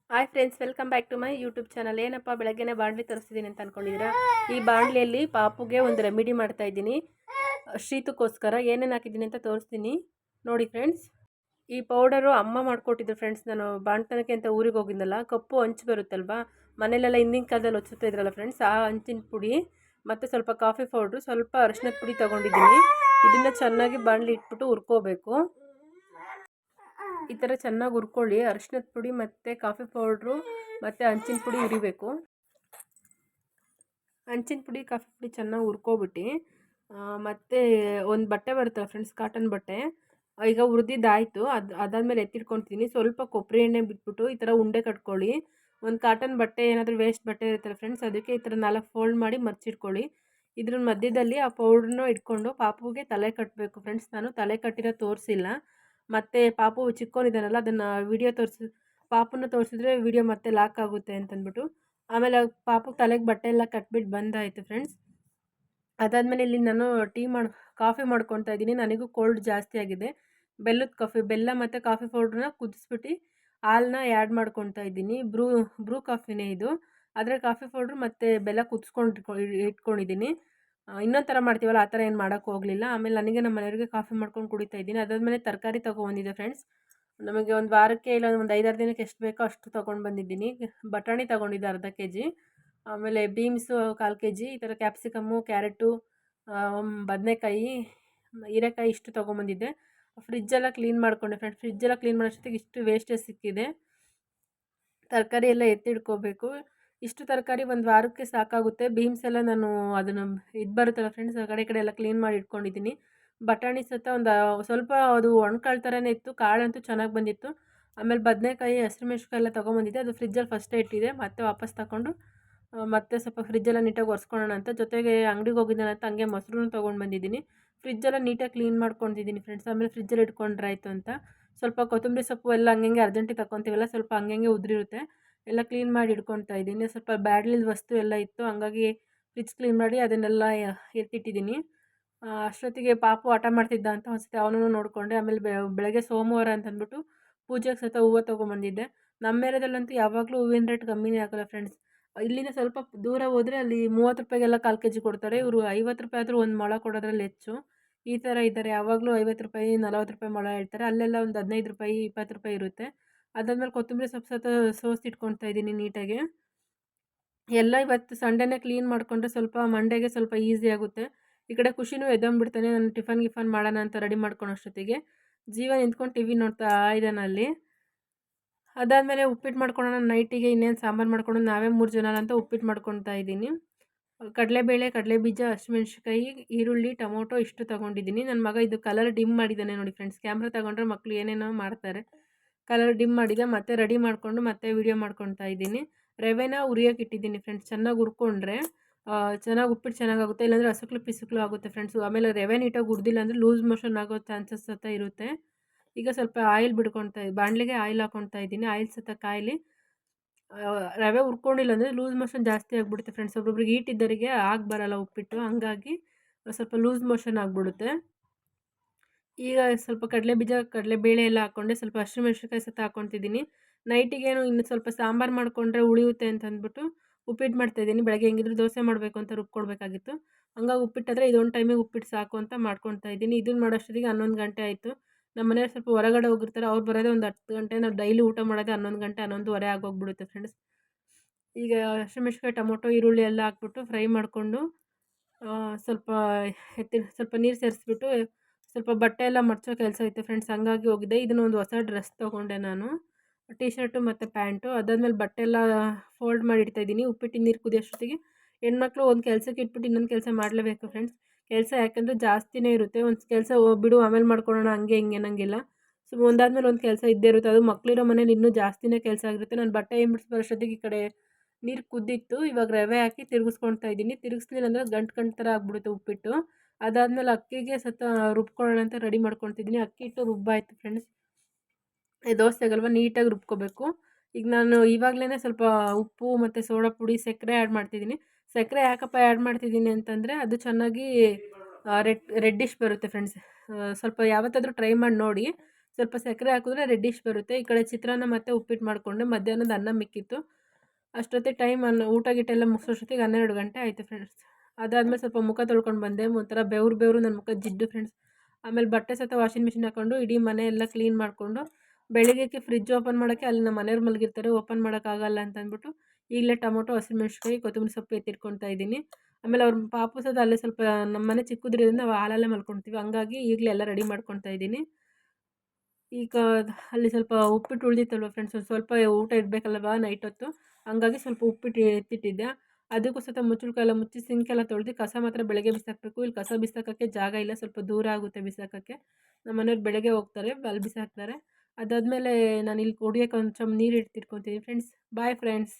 Hi friends, welcome back to my YouTube channel. ಏನಪ್ಪ ಬೆಳಗ್ಗೆನೇ ಬಾಣಲಿ ತರಿಸ್ತಿದ್ದೀನಿ ಅಂತ ಅಂದ್ಕೊಂಡಿದ್ದೀರಾ? ಈ ಬಾಣಲಿಯಲ್ಲಿ ಪಾಪುಗೆ ಒಂದು ರೆಮಿಡಿ ಮಾಡ್ತಾ ಇದ್ದೀನಿ. ಶೀತಕ್ಕೋಸ್ಕರ ಏನೇನು ಹಾಕಿದ್ದೀನಿ ಅಂತ ತೋರಿಸ್ತೀನಿ ನೋಡಿ ಫ್ರೆಂಡ್ಸ್. ಈ ಪೌಡರು ಅಮ್ಮ ಮಾಡಿಕೊಟ್ಟಿದ್ರು ಫ್ರೆಂಡ್ಸ್. ನಾನು ಬಾಣ್ತನಕ್ಕೆ ಅಂತ ಊರಿಗೆ ಹೋಗಿದ್ದಲ್ಲ, ಕಪ್ಪು ಹಂಚು ಬರುತ್ತಲ್ವಾ, ಮನೇಲೆಲ್ಲ ಹಿಂದಿನ ಕಾಲದಲ್ಲಿ ಹೊಚ್ಚುತ್ತಾ ಇದ್ರಲ್ಲ ಫ್ರೆಂಡ್ಸ್, ಆ ಹಂಚಿನ ಪುಡಿ ಮತ್ತು ಸ್ವಲ್ಪ ಕಾಫಿ ಪೌಡ್ರು, ಸ್ವಲ್ಪ ಅರಿಶಿನದ ಪುಡಿ ತೊಗೊಂಡಿದ್ದೀನಿ. ಇದನ್ನು ಚೆನ್ನಾಗಿ ಬಾಣಲಿ ಇಟ್ಬಿಟ್ಟು ಹುರ್ಕೋಬೇಕು. ಈ ಥರ ಚೆನ್ನಾಗಿ ಹುರ್ಕೊಳ್ಳಿ. ಅರಿಶಿನದ ಪುಡಿ ಮತ್ತು ಕಾಫಿ ಪೌಡ್ರು ಮತ್ತು ಹಂಚಿನ ಪುಡಿ ಹುರಿಬೇಕು. ಹಂಚಿನ ಪುಡಿ ಕಾಫಿ ಪುಡಿ ಚೆನ್ನಾಗಿ ಹುರ್ಕೊಬಿಟ್ಟು ಮತ್ತು ಒಂದು ಬಟ್ಟೆ ಬರುತ್ತಲ್ಲ ಫ್ರೆಂಡ್ಸ್, ಕಾಟನ್ ಬಟ್ಟೆ, ಈಗ ಹುರಿದಿದ್ದಾಯಿತು. ಅದಾದಮೇಲೆ ಎತ್ತಿಟ್ಕೊತೀನಿ. ಸ್ವಲ್ಪ ಕೊಬ್ಬರಿ ಎಣ್ಣೆ ಬಿಟ್ಬಿಟ್ಟು ಈ ಥರ ಉಂಡೆ ಕಟ್ಕೊಳ್ಳಿ. ಒಂದು ಕಾಟನ್ ಬಟ್ಟೆ, ಏನಾದರೂ ವೇಸ್ಟ್ ಬಟ್ಟೆ ಇರುತ್ತಲ್ಲ ಫ್ರೆಂಡ್ಸ್, ಅದಕ್ಕೆ ಈ ಥರ 4 ಫೋಲ್ಡ್ ಮಾಡಿ ಮರ್ಚಿಟ್ಕೊಳ್ಳಿ. ಇದ್ರ ಮಧ್ಯದಲ್ಲಿ ಆ ಪೌಡ್ರನ್ನ ಇಟ್ಕೊಂಡು ಪಾಪುಗೆ ತಲೆ ಕಟ್ಟಬೇಕು ಫ್ರೆಂಡ್ಸ್. ನಾನು ತಲೆ ಕಟ್ಟಿರೋ ತೋರಿಸಿಲ್ಲ. ಮತ್ತು ಪಾಪು ಚಿಕ್ಕೋನಿದ್ದಾನಲ್ಲ, ಅದನ್ನು ವಿಡಿಯೋ ಪಾಪುನ ತೋರಿಸಿದ್ರೆ ವಿಡಿಯೋ ಮತ್ತೆ ಲಾಕ್ ಆಗುತ್ತೆ ಅಂತಂದ್ಬಿಟ್ಟು ಆಮೇಲೆ ಪಾಪು ತಲೆಗೆ ಬಟ್ಟೆ ಎಲ್ಲ ಕಟ್ಬಿಟ್ಟು ಬಂದಾಯಿತು ಫ್ರೆಂಡ್ಸ್. ಅದಾದಮೇಲೆ ಇಲ್ಲಿ ನಾನು ಕಾಫಿ ಮಾಡ್ಕೊತಾ ಇದ್ದೀನಿ. ನನಗೂ ಕೋಲ್ಡ್ ಜಾಸ್ತಿ ಆಗಿದೆ. ಬೆಲ್ಲದ ಕಾಫಿ, ಬೆಲ್ಲ ಮತ್ತು ಕಾಫಿ ಪೌಡ್ರನ್ನ ಕುದಿಸ್ಬಿಟ್ಟು ಹಾಲನ್ನ ಆ್ಯಡ್ ಮಾಡ್ಕೊತಾ ಇದ್ದೀನಿ. ಬ್ರೂ ಕಾಫಿನೇ ಇದು. ಆದರೆ ಕಾಫಿ ಪೌಡ್ರು ಮತ್ತು ಬೆಲ್ಲ ಇಟ್ಕೊಂಡಿದ್ದೀನಿ. ಇನ್ನೊಂದು ಥರ ಮಾಡ್ತೀವಲ್ಲ, ಆ ಥರ ಏನು ಮಾಡೋಕ್ಕೆ ಹೋಗಲಿಲ್ಲ. ಆಮೇಲೆ ನನಗೆ ನಮ್ಮ ಮನೆಯವರಿಗೆ ಕಾಫಿ ಮಾಡ್ಕೊಂಡು ಕುಡಿತಾ ಇದ್ದೀನಿ. ಅದಾದಮೇಲೆ ತರಕಾರಿ ತೊಗೊಬಂದಿದ್ದೆ ಫ್ರೆಂಡ್ಸ್. ನಮಗೆ ಒಂದು ವಾರಕ್ಕೆ ಇಲ್ಲ ಒಂದು 5-6 ದಿನಕ್ಕೆ ಎಷ್ಟು ಬೇಕೋ ಅಷ್ಟು ತೊಗೊಂಡು ಬಂದಿದ್ದೀನಿ. ಬಟಾಣಿ ತೊಗೊಂಡಿದ್ದೆ ಅರ್ಧ kg, ಆಮೇಲೆ ಬೀನ್ಸು 1/4 kg, ಈ ಥರ ಕ್ಯಾಪ್ಸಿಕಮ್ಮು, ಕ್ಯಾರೆಟು, ಬದನೆಕಾಯಿ, ಹೀರೆಕಾಯಿ ಇಷ್ಟು ತೊಗೊಂಬಂದಿದ್ದೆ. ಫ್ರಿಜ್ಜೆಲ್ಲ ಕ್ಲೀನ್ ಮಾಡಿಕೊಂಡೆ ಫ್ರೆಂಡ್ಸ್. ಫ್ರಿಜ್ಜೆಲ್ಲ ಕ್ಲೀನ್ ಮಾಡೋಷ್ಟೊತ್ತಿಗೆ ಇಷ್ಟು ವೇಸ್ಟೇಜ್ ಸಿಕ್ಕಿದೆ. ತರಕಾರಿ ಎಲ್ಲ ಎತ್ತಿಡ್ಕೋಬೇಕು. ಇಷ್ಟು ತರಕಾರಿ ಒಂದು ವಾರಕ್ಕೆ ಸಾಕಾಗುತ್ತೆ. ಬೀನ್ಸ್ ಎಲ್ಲ ನಾನು ಅದನ್ನು ಬರುತ್ತಲ್ಲ ಫ್ರೆಂಡ್ಸ್, ಆ ಕಡೆ ಎಲ್ಲ ಕ್ಲೀನ್ ಮಾಡಿ ಇಟ್ಕೊಂಡಿದ್ದೀನಿ. ಬಟಾಣಿ ಸತ ಒಂದು ಸ್ವಲ್ಪ ಅದು ಒಣಕಾಳು ಥರನೇ ಇತ್ತು, ಕಾಳಂತೂ ಚೆನ್ನಾಗಿ ಬಂದಿತ್ತು. ಆಮೇಲೆ ಬದನೆಕಾಯಿ, ಹಸಿರುಮೆಣ್ಸಿನ್ಕಾಯಿ ಎಲ್ಲ ತೊಗೊಂಬಂದಿದ್ದೆ. ಅದು ಫ್ರಿಜ್ಜಲ್ಲಿ ಫಸ್ಟೇ ಇಟ್ಟಿದೆ, ಮತ್ತೆ ವಾಪಸ್ ತಗೊಂಡು ಮತ್ತೆ ಸ್ವಲ್ಪ ಫ್ರಿಜ್ಜೆಲ್ಲ ನೀಟಾಗಿ ಒರೆಸ್ಕೊಳ್ಳೋಣ ಅಂತ, ಜೊತೆಗೆ ಅಂಗಡಿಗೆ ಹೋಗಿದ್ದಾನೆ ಅಂತ ಹಂಗೆ ಮೊಸರು ತೊಗೊಂಡು ಬಂದಿದ್ದೀನಿ. ಫ್ರಿಜ್ಜೆಲ್ಲ ನೀಟಾಗಿ ಕ್ಲೀನ್ ಮಾಡ್ಕೊತಿದ್ದೀನಿ ಫ್ರೆಂಡ್ಸ್. ಆಮೇಲೆ ಫ್ರಿಜ್ಜಲ್ಲಿ ಇಟ್ಕೊಂಡ್ರೆ ಆಯಿತು ಅಂತ ಸ್ವಲ್ಪ ಕೊತ್ತಂಬರಿ ಸೊಪ್ಪು ಎಲ್ಲ ಹಂಗೆ ಅರ್ಜೆಂಟಿಗೆ ತಗೊತೀವಲ್ಲ, ಸ್ವಲ್ಪ ಹಂಗೆ ಉದುರಿರುತ್ತೆ, ಎಲ್ಲ ಕ್ಲೀನ್ ಮಾಡಿ ಇಟ್ಕೊತಾ ಇದ್ದೀನಿ. ಸ್ವಲ್ಪ ಬ್ಯಾಡ್ಲಿದ ವಸ್ತು ಎಲ್ಲ ಇತ್ತು, ಹಂಗಾಗಿ ಫ್ರಿಜ್ ಕ್ಲೀನ್ ಮಾಡಿ ಅದನ್ನೆಲ್ಲ ಎತ್ತಿಟ್ಟಿದ್ದೀನಿ. ಅಷ್ಟೊತ್ತಿಗೆ ಪಾಪು ಆಟ ಮಾಡ್ತಿದ್ದ ಅಂತ ಅನಿಸುತ್ತೆ, ಅವನೂ ನೋಡಿಕೊಂಡೆ. ಆಮೇಲೆ ಬೆಳಗ್ಗೆ ಸೋಮವಾರ ಅಂತಂದ್ಬಿಟ್ಟು ಪೂಜೆಗೆ ಸತ ಹೂವು ತೊಗೊಂಬಂದಿದ್ದೆ. ನಮ್ಮ ಏರಿಯಾದಲ್ಲಂತೂ ಯಾವಾಗಲೂ ಹೂವಿನ ರೇಟ್ ಕಮ್ಮಿನೇ ಆಗೋಲ್ಲ ಫ್ರೆಂಡ್ಸ್. ಇಲ್ಲಿಂದ ಸ್ವಲ್ಪ ದೂರ ಹೋದರೆ ಅಲ್ಲಿ 30 ರೂಪಾಯಿಗೆಲ್ಲ 1/4 kg ಕೊಡ್ತಾರೆ. ಇವರು 50 ರೂಪಾಯಿ ಆದರೂ ಒಂದು ಮೊಳ ಕೊಡೋದ್ರಲ್ಲಿ ಹೆಚ್ಚು. ಈ ಥರ ಇದ್ದಾರೆ, ಯಾವಾಗಲೂ 50 ರೂಪಾಯಿ 40 ರೂಪಾಯಿ ಮೊಳ ಹೇಳ್ತಾರೆ. ಅಲ್ಲೆಲ್ಲ ಒಂದು 15 ರೂಪಾಯಿ 20 ರೂಪಾಯಿ ಇರುತ್ತೆ. ಅದಾದಮೇಲೆ ಕೊತ್ತಂಬರಿ ಸೊಪ್ಪು ಸತ ಸೋಸಿಟ್ಕೊತಾ ಇದ್ದೀನಿ ನೀಟಾಗಿ. ಎಲ್ಲ ಇವತ್ತು ಸಂಡೇನೇ ಕ್ಲೀನ್ ಮಾಡಿಕೊಂಡ್ರೆ ಸ್ವಲ್ಪ ಮಂಡೇಗೆ ಸ್ವಲ್ಪ ಈಸಿ ಆಗುತ್ತೆ. ಈ ಕಡೆ ಖುಷಿನೂ ಎದ್ದೊಂಬಿಡ್ತಾನೆ. ನಾನು ಟಿಫನ್ ಮಾಡೋಣ ಅಂತ ರೆಡಿ ಮಾಡ್ಕೊಳೋಷ್ಟೊತ್ತಿಗೆ ಜೀವ ನಿಂತ್ಕೊಂಡು ಟಿ ವಿ ನೋಡ್ತಾ ಇದ್ದಾನೆ ಅಲ್ಲಿ. ಅದಾದಮೇಲೆ ಉಪ್ಪಿಟ್ಟು ಮಾಡ್ಕೊಳ್ಳೋಣ ನೈಟಿಗೆ. ಇನ್ನೇನು ಸಾಂಬಾರು ಮಾಡ್ಕೊಂಡು ನಾವೇ 3 ಜನ ಅಂತ ಉಪ್ಪಿಟ್ಟು ಮಾಡ್ಕೊತಾ ಇದ್ದೀನಿ. ಕಡಲೆಬೇಳೆ, ಕಡಲೆಬೀಜ, ಹಸಿಮೆಣ್ಸಿನ್ಕಾಯಿ, ಈರುಳ್ಳಿ, ಟೊಮೊಟೊ ಇಷ್ಟು ತೊಗೊಂಡಿದ್ದೀನಿ. ನನ್ನ ಮಗ ಇದು ಕಲರ್ ಡಿಮ್ ಮಾಡಿದ್ದಾನೆ ನೋಡಿ ಫ್ರೆಂಡ್ಸ್. ಕ್ಯಾಮ್ರಾ ತಗೊಂಡ್ರೆ ಮಕ್ಕಳು ಏನೇನೋ ಮಾಡ್ತಾರೆ. ಕಲರ್ ಡಿಮ್ ಮಾಡಿದೆ. ಮತ್ತೆ ರೆಡಿ ಮಾಡಿಕೊಂಡು ಮತ್ತೆ ವೀಡಿಯೋ ಮಾಡ್ಕೊತಾ ಇದ್ದೀನಿ. ರವೆನ ಹುರಿಯೋಕೆ ಇಟ್ಟಿದ್ದೀನಿ ಫ್ರೆಂಡ್ಸ್. ಚೆನ್ನಾಗಿ ಹುರ್ಕೊಂಡ್ರೆ ಚೆನ್ನಾಗಿ ಉಪ್ಪಿಟ್ಟು ಚೆನ್ನಾಗಾಗುತ್ತೆ, ಇಲ್ಲಾಂದರೆ ಹಸುಕ್ಲು ಪಿಸುಕ್ಲು ಆಗುತ್ತೆ ಫ್ರೆಂಡ್ಸು. ಆಮೇಲೆ ರವೆ ನೀಟಾಗಿ ಹುರಿದಿಲ್ಲ ಅಂದರೆ ಲೂಸ್ ಮೋಷನ್ ಆಗೋ ಚಾನ್ಸಸ್ ಸತ ಇರುತ್ತೆ. ಈಗ ಸ್ವಲ್ಪ ಆಯಿಲ್ ಬಾಣಲೆಗೆ ಆಯಿಲ್ ಹಾಕ್ಕೊತಾ ಇದ್ದೀನಿ. ಆಯಿಲ್ ಸತ ಕಾಯಿಲಿ. ರವೆ ಹುರ್ಕೊಂಡಿಲ್ಲ ಅಂದರೆ ಲೂಸ್ ಮೋಷನ್ ಜಾಸ್ತಿ ಆಗಿಬಿಡುತ್ತೆ ಫ್ರೆಂಡ್ಸ್. ಒಬ್ಬೊಬ್ರಿಗೆ ಹೀಟ್ ಇದ್ದವರಿಗೆ ಬರಲ್ಲ ಉಪ್ಪಿಟ್ಟು, ಹಂಗಾಗಿ ಸ್ವಲ್ಪ ಲೂಸ್ ಮೋಷನ್ ಆಗಿಬಿಡುತ್ತೆ. ಈಗ ಸ್ವಲ್ಪ ಕಡಲೆಬೀಜ, ಕಡಲೆಬೇಳೆ ಎಲ್ಲ ಹಾಕ್ಕೊಂಡೆ. ಸ್ವಲ್ಪ ಹಸಿಮೆಣ್ಸಿನ್ಕಾಯಿ ಸತ ಹಾಕ್ಕೊತಿದ್ದೀನಿ. ನೈಟಿಗೇನು ಇನ್ನು ಸ್ವಲ್ಪ ಸಾಂಬಾರು ಮಾಡಿಕೊಂಡ್ರೆ ಉಳಿಯುತ್ತೆ ಅಂತ ಅಂದ್ಬಿಟ್ಟು ಉಪ್ಪಿಟ್ಟು ಮಾಡ್ತಾಯಿದ್ದೀನಿ. ಬೆಳಗ್ಗೆ ಹೆಂಗಿದ್ರು ದೋಸೆ ಮಾಡಬೇಕು ಅಂತ ರುಬ್ಕೊಡ್ಬೇಕಾಗಿತ್ತು, ಹಂಗಾಗಿ ಉಪ್ಪಿಟ್ಟಾದರೆ ಇದೊಂದು ಟೈಮಿಗೆ ಉಪ್ಪಿಟ್ಟು ಸಾಕು ಅಂತ ಮಾಡ್ಕೊತಾ ಇದ್ದೀನಿ. ಇದನ್ನು ಮಾಡೋಷ್ಟೊತ್ತಿಗೆ 11 ಗಂಟೆ ಆಯಿತು. ನಮ್ಮ ಮನೆಯವ್ರು ಸ್ವಲ್ಪ ಹೊರಗಡೆ ಹೋಗಿರ್ತಾರೆ, ಅವ್ರು ಬರೋದೇ ಒಂದು 10 ಗಂಟೆ. ನಾವು ಡೈಲಿ ಊಟ ಮಾಡೋದೇ 11 ಗಂಟೆ 11:15 ಆಗೋಗ್ಬಿಡುತ್ತೆ ಫ್ರೆಂಡ್ಸ್. ಈಗ ಹಸಿಮೆಣ್ಸಿನ್ಕಾಯಿ, ಟೊಮೊಟೊ, ಈರುಳ್ಳಿ ಎಲ್ಲ ಹಾಕ್ಬಿಟ್ಟು ಫ್ರೈ ಮಾಡಿಕೊಂಡು ಸ್ವಲ್ಪ ಸ್ವಲ್ಪ ನೀರು ಸೇರಿಸ್ಬಿಟ್ಟು ಸ್ವಲ್ಪ ಬಟ್ಟೆ ಎಲ್ಲ ಮಡ್ಚೋ ಕೆಲಸ ಇತ್ತು ಫ್ರೆಂಡ್ಸ್, ಹಂಗಾಗಿ ಹೋಗಿದ್ದೆ. ಇದನ್ನು ಒಂದು ಹೊಸ ಡ್ರೆಸ್ ತೊಗೊಂಡೆ ನಾನು, ಟೀ ಶರ್ಟು ಮತ್ತು ಪ್ಯಾಂಟು. ಅದಾದಮೇಲೆ ಬಟ್ಟೆ ಎಲ್ಲ ಫೋಲ್ಡ್ ಮಾಡಿ ಇಡ್ತಾಯಿದ್ದೀನಿ. ಉಪ್ಪಿಟ್ಟಿನ ನೀರು ಕುದಿಯೋಷ್ಟೊತ್ತಿಗೆ ಹೆಣ್ಮಕ್ಳು ಒಂದು ಕೆಲಸಕ್ಕೆ ಇಟ್ಬಿಟ್ಟು ಇನ್ನೊಂದು ಕೆಲಸ ಮಾಡಲೇಬೇಕು ಫ್ರೆಂಡ್ಸ್. ಕೆಲಸ ಯಾಕೆಂದರೆ ಜಾಸ್ತಿನೇ ಇರುತ್ತೆ. ಒಂದು ಕೆಲಸ ಬಿಡು ಆಮೇಲೆ ಮಾಡ್ಕೊಳ್ಳೋಣ ಹಂಗೆ ಹಿಂಗೆ ಅನ್ನಂಗಿಲ್ಲ. ಸೊ ಒಂದಾದ್ಮೇಲೆ ಒಂದು ಕೆಲಸ ಇದ್ದೇ ಇರುತ್ತೆ. ಅದು ಮಕ್ಕಳಿರೋ ಮನೇಲಿ ಇನ್ನೂ ಜಾಸ್ತಿನೇ ಕೆಲಸ ಆಗಿರುತ್ತೆ. ನಾನು ಬಟ್ಟೆ ಬರೋಷ್ಟೊತ್ತಿಗೆ ಈ ಕಡೆ ನೀರು ಕುದ್ದಿತ್ತು. ಇವಾಗ ರವೆ ಹಾಕಿ ತಿರುಗಿಸ್ಕೊಳ್ತಾ ಇದ್ದೀನಿ. ತಿರುಗಿಸ್ಲಿಲ್ಲ ಅಂದರೆ ಗಂಟು ಥರ ಆಗ್ಬಿಡುತ್ತೆ ಉಪ್ಪಿಟ್ಟು. ಅದಾದಮೇಲೆ ಅಕ್ಕಿಗೆ ಸತ ರುಬ್ಕೊಳ್ಳೋಣ ಅಂತ ರೆಡಿ ಮಾಡ್ಕೊತಿದ್ದೀನಿ. ಅಕ್ಕಿ ಹಿಟ್ಟು ರುಬ್ಬಾಯಿತು ಫ್ರೆಂಡ್ಸ್. ದೋಸೆಗಲ್ವ ನೀಟಾಗಿ ರುಬ್ಕೋಬೇಕು. ಈಗ ನಾನು ಇವಾಗಲೇ ಸ್ವಲ್ಪ ಉಪ್ಪು ಮತ್ತು ಸೋಡಾ ಪುಡಿ, ಸಕ್ಕರೆ ಆ್ಯಡ್ ಮಾಡ್ತಿದ್ದೀನಿ. ಸಕ್ಕರೆ ಯಾಕಪ್ಪ ಆ್ಯಡ್ ಮಾಡ್ತಿದ್ದೀನಿ ಅಂತಂದರೆ ಅದು ಚೆನ್ನಾಗಿ ರೆಡ್ಡಿಶ್ ಬರುತ್ತೆ ಫ್ರೆಂಡ್ಸ್. ಸ್ವಲ್ಪ ಯಾವತ್ತಾದರೂ ಟ್ರೈ ಮಾಡಿ ನೋಡಿ. ಸ್ವಲ್ಪ ಸಕ್ಕರೆ ಹಾಕಿದ್ರೆ ರೆಡ್ಡಿಶ್ ಬರುತ್ತೆ. ಈ ಕಡೆ ಚಿತ್ರಾನ್ನ ಮತ್ತು ಉಪ್ಪಿಟ್ಟು ಮಾಡಿಕೊಂಡೆ. ಮಧ್ಯಾಹ್ನದ ಅನ್ನ ಮಿಕ್ಕಿತ್ತು. ಅಷ್ಟೊತ್ತಿಗೆ ಟೈಮ್ ಊಟ ಗೀಟ ಎಲ್ಲ ಮುಗಿಸೋಷ್ಟೊತ್ತಿಗೆ 12 ಗಂಟೆ ಆಯಿತು ಫ್ರೆಂಡ್ಸ್. ಅದಾದಮೇಲೆ ಸ್ವಲ್ಪ ಮುಖ ತೊಳ್ಕೊಂಡು ಬಂದೆ. ಒಂಥರ ಬೆವರು ನನ್ನ ಮುಖ ಜಿಡ್ಡು ಫ್ರೆಂಡ್ಸ್. ಆಮೇಲೆ ಬಟ್ಟೆ ಸಹಿತ ವಾಷಿಂಗ್ ಮಿಷಿನ್ ಹಾಕ್ಕೊಂಡು ಇಡೀ ಮನೆ ಎಲ್ಲ ಕ್ಲೀನ್ ಮಾಡಿಕೊಂಡು ಬೆಳಿಗ್ಗೆಗೆ ಫ್ರಿಡ್ಜ್ ಓಪನ್ ಮಾಡೋಕ್ಕೆ ಅಲ್ಲಿ ನಮ್ಮ ಮನೆಯವ್ರು ಮಲಗಿರ್ತಾರೆ, ಓಪನ್ ಮಾಡೋಕ್ಕಾಗಲ್ಲ ಅಂತ ಅಂದ್ಬಿಟ್ಟು ಈಗಲೇ ಟೊಮೊಟೊ, ಹಸಿಮೆಣ್ಸಿನ್ಕಾಯಿ, ಕೊತ್ತಂಬರಿ ಸೊಪ್ಪು ಎತ್ತಿಟ್ಕೊಳ್ತಾ ಇದ್ದೀನಿ. ಆಮೇಲೆ ಅವ್ರ ಪಾಪು ಸಹಿತ ಅಲ್ಲೇ ಸ್ವಲ್ಪ ನಮ್ಮ ಮನೆ ಚಿಕ್ಕದ್ರಿಂದ ನಾವು ಹಾಲಲ್ಲೇ ಮಲ್ಕೊಳ್ತೀವಿ, ಹಂಗಾಗಿ ಈಗಲೇ ಎಲ್ಲ ರೆಡಿ ಮಾಡ್ಕೊಳ್ತಾ ಇದ್ದೀನಿ. ಈಗ ಅಲ್ಲಿ ಸ್ವಲ್ಪ ಉಪ್ಪಿಟ್ಟು ಉಳಿದಿತ್ತಲ್ವ ಫ್ರೆಂಡ್ಸ್, ಸ್ವಲ್ಪ ಊಟ ಇರಬೇಕಲ್ವ ನೈಟ್ ಹೊತ್ತು, ಹಂಗಾಗಿ ಸ್ವಲ್ಪ ಉಪ್ಪಿಟ್ಟು ಎತ್ತಿಟ್ಟಿದ್ದೆ. ಅದಕ್ಕೂ ಸಹಿತ ಮುಚ್ಚಳಕ್ಕೆಲ್ಲ ಮುಚ್ಚಿ ಸಿಂಕೆಲ್ಲ ತೊಳೆದು ಕಸ ಮಾತ್ರ ಬೆಳಗ್ಗೆ ಬಿಸಾಕಬೇಕು. ಇಲ್ಲಿ ಕಸ ಬಿಸಾಕೋಕ್ಕೆ ಜಾಗ ಇಲ್ಲ, ಸ್ವಲ್ಪ ದೂರ ಆಗುತ್ತೆ ಬಿಸಾಕೋಕ್ಕೆ. ನಮ್ಮ ಮನೆಯವ್ರು ಬೆಳಗ್ಗೆ ಹೋಗ್ತಾರೆ, ಅಲ್ಲಿ ಬಿಸಾಕ್ತಾರೆ. ಅದಾದಮೇಲೆ ನಾನು ಇಲ್ಲಿ ಕುಡಿಯೋಕೆ ಕೊಂಚ ನೀರು ಇಡ್ತಿಟ್ಕೊತೀನಿ ಫ್ರೆಂಡ್ಸ್. Bye friends.